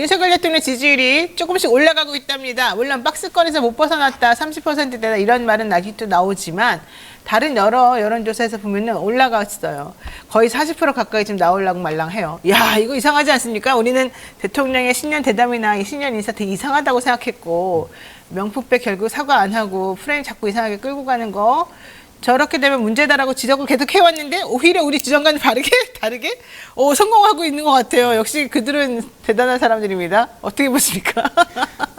윤석열 대통령 지지율이 조금씩 올라가고 있답니다. 물론 박스권에서 못 벗어났다, 30%대다 이런 말은 아직도 나오지만 다른 여러 여론조사에서 보면은 올라갔어요. 거의 40% 가까이 지금 나오려고 말랑해요. 야, 이거 이상하지 않습니까? 우리는 대통령의 신년 대담이나 이 신년 인사 되게 이상하다고 생각했고 명품백 결국 사과 안 하고 프레임 자꾸 이상하게 끌고 가는 거 저렇게 되면 문제다라고 지적을 계속 해왔는데 오히려 우리 주장과는 다르게 성공하고 있는 것 같아요. 역시 그들은 대단한 사람들입니다. 어떻게 보십니까?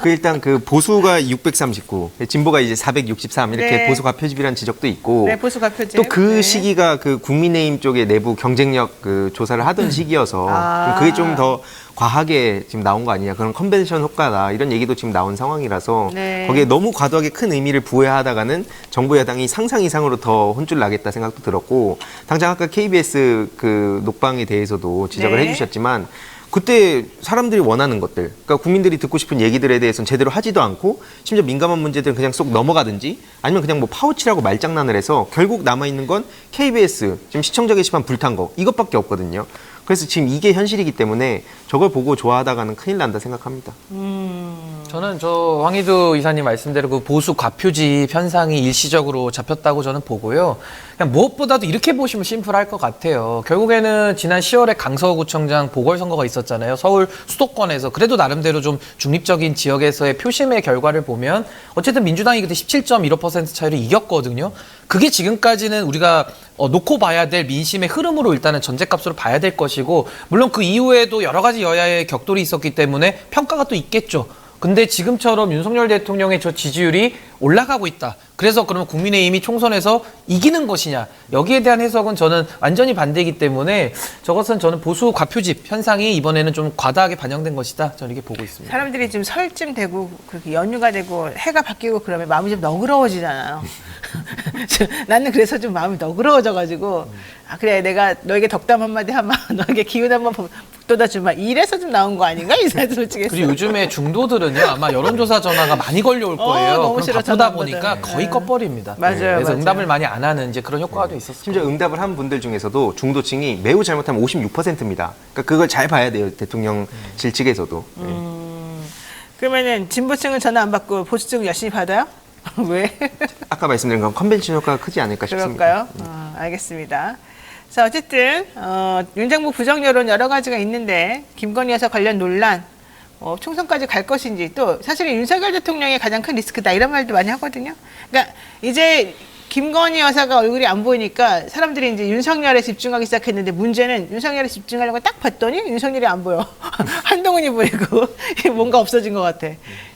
일단 그 보수가 639, 진보가 이제 463 이렇게 네. 보수 과표집이라는 지적도 있고 네, 보수 과표집. 또 그 네. 시기가 그 국민의힘 쪽의 내부 경쟁력 그 조사를 하던 시기여서 그게 좀 더 과하게 지금 나온 거 아니냐, 그런 컨벤션 효과다 이런 얘기도 지금 나온 상황이라서 네. 거기에 너무 과도하게 큰 의미를 부여하다가는 정부 여당이 상상 이상으로 더 혼쭐 나겠다 생각도 들었고, 당장 아까 KBS 그 녹방에 대해서도 지적을 네. 해주셨지만 그때 사람들이 원하는 것들, 그러니까 국민들이 듣고 싶은 얘기들에 대해서는 제대로 하지도 않고 심지어 민감한 문제들은 그냥 쏙 넘어가든지 아니면 그냥 뭐 파우치라고 말장난을 해서 결국 남아있는 건 KBS 지금 시청자 게시판 불탄 거 이것밖에 없거든요. 그래서 지금 이게 현실이기 때문에 저걸 보고 좋아하다가는 큰일 난다 생각합니다. 저는 저 황희두 이사님 말씀대로 그 보수 과표집 현상이 일시적으로 잡혔다고 저는 보고요. 그냥 무엇보다도 이렇게 보시면 심플할 것 같아요. 결국에는 지난 10월에 강서구청장 보궐선거가 있었잖아요. 서울 수도권에서. 그래도 나름대로 좀 중립적인 지역에서의 표심의 결과를 보면 어쨌든 민주당이 그때 17.15% 차이로 이겼거든요. 그게 지금까지는 우리가 놓고 봐야 될 민심의 흐름으로 일단은 전제값으로 봐야 될 것이고, 물론 그 이후에도 여러 가지 여야의 격돌이 있었기 때문에 평가가 또 있겠죠. 근데 지금처럼 윤석열 대통령의 저 지지율이 올라가고 있다. 그래서 그러면 국민의힘이 총선에서 이기는 것이냐. 여기에 대한 해석은 저는 완전히 반대이기 때문에 저것은 저는 보수 과표집 현상이 이번에는 좀 과다하게 반영된 것이다. 저는 이렇게 보고 있습니다. 사람들이 좀 설쯤 되고 그렇게 연휴가 되고 해가 바뀌고 그러면 마음이 좀 너그러워지잖아요. 나는 그래서 좀 마음이 너그러워져가지고 그래 내가 너에게 덕담 한마디 하마 너에게 기운 한번 북돋아주마 이래서 좀 나온 거 아닌가 이 사람 솔직히. 그리고 요즘에 중도들은요 아마 여론조사 전화가 많이 걸려올 거예요. 너무 그럼 싫어, 바쁘다 전화 안 보니까 받아요. 거의 네. 꺼버립니다. 맞아요, 그래서 맞아요. 응답을 많이 안 하는 이제 그런 효과가 또 있었어요. 심지어 응답을 한 분들 중에서도 중도층이 매우 잘못하면 56%입니다. 그러니까 그걸 잘 봐야 돼요, 대통령실 측에서도. 그러면은 진보층은 전화 안 받고 보수층은 열심히 받아요? 왜? 아까 말씀드린 건 컨벤션 효과가 크지 않을까 싶습니다. 그럴까요? 알겠습니다. 자, 어쨌든 윤 정부 부정 여론 여러 가지가 있는데 김건희 여사 관련 논란 총선까지 갈 것인지 또 사실은 윤석열 대통령의 가장 큰 리스크다 이런 말도 많이 하거든요. 그러니까 이제 김건희 여사가 얼굴이 안 보이니까 사람들이 이제 윤석열에 집중하기 시작했는데 문제는 윤석열에 집중하려고 딱 봤더니 윤석열이 안 보여. 한동훈이 보이고 뭔가 없어진 것 같아.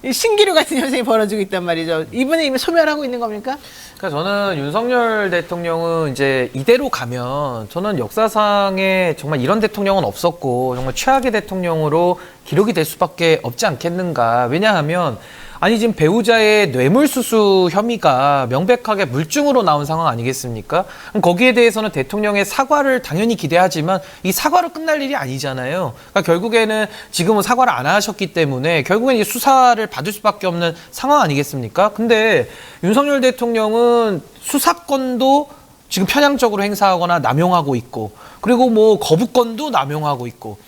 이 신기루 같은 현상이 벌어지고 있단 말이죠. 이번에 이미 소멸하고 있는 겁니까? 그러니까 저는 윤석열 대통령은 이제 이대로 가면 저는 역사상에 정말 이런 대통령은 없었고 정말 최악의 대통령으로 기록이 될 수밖에 없지 않겠는가. 왜냐하면 아니 지금 배우자의 뇌물수수 혐의가 명백하게 물증으로 나온 상황 아니겠습니까? 그럼 거기에 대해서는 대통령의 사과를 당연히 기대하지만 이 사과로 끝날 일이 아니잖아요. 그러니까 결국에는 지금은 사과를 안 하셨기 때문에 결국엔 이 수사를 받을 수밖에 없는 상황 아니겠습니까? 근데 윤석열 대통령은 수사권도 지금 편향적으로 행사하거나 남용하고 있고, 그리고 뭐 거부권도 남용하고 있고,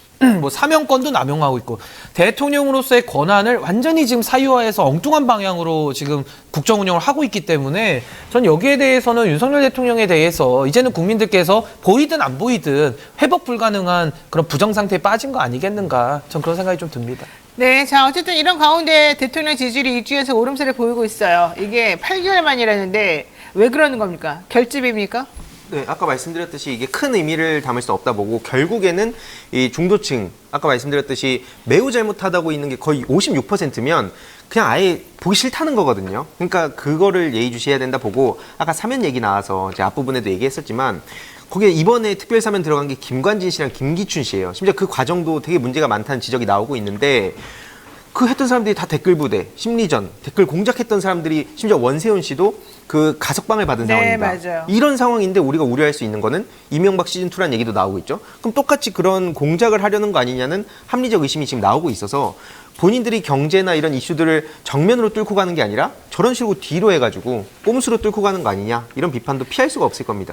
뭐 사명권도 남용하고 있고, 대통령으로서의 권한을 완전히 지금 사유화해서 엉뚱한 방향으로 지금 국정 운영을 하고 있기 때문에 전 여기에 대해서는 윤석열 대통령에 대해서 이제는 국민들께서 보이든 안 보이든 회복 불가능한 그런 부정 상태에 빠진 거 아니겠는가, 전 그런 생각이 좀 듭니다. 네, 자 어쨌든 이런 가운데 대통령 지지율이 일주에서 오름세를 보이고 있어요. 이게 8개월 만이라는데 왜 그러는 겁니까? 결집입니까? 네, 아까 말씀드렸듯이 이게 큰 의미를 담을 수 없다 보고 결국에는 이 중도층, 아까 말씀드렸듯이 매우 잘못하다고 있는 게 거의 56%면 그냥 아예 보기 싫다는 거거든요. 그러니까 그거를 예의주시해야 된다 보고, 아까 사면 얘기 나와서 이제 앞부분에도 얘기했었지만 거기에 이번에 특별사면 들어간 게 김관진 씨랑 김기춘 씨예요. 심지어 그 과정도 되게 문제가 많다는 지적이 나오고 있는데 그 했던 사람들이 다 댓글 부대, 심리전, 댓글 공작했던 사람들이 심지어 원세훈 씨도 그 가석방을 받은 네, 상황입니다. 맞아요. 이런 상황인데 우리가 우려할 수 있는 거는 이명박 시즌2라는 얘기도 나오고 있죠. 그럼 똑같이 그런 공작을 하려는 거 아니냐는 합리적 의심이 지금 나오고 있어서 본인들이 경제나 이런 이슈들을 정면으로 뚫고 가는 게 아니라 저런 식으로 뒤로 해가지고 꼼수로 뚫고 가는 거 아니냐, 이런 비판도 피할 수가 없을 겁니다.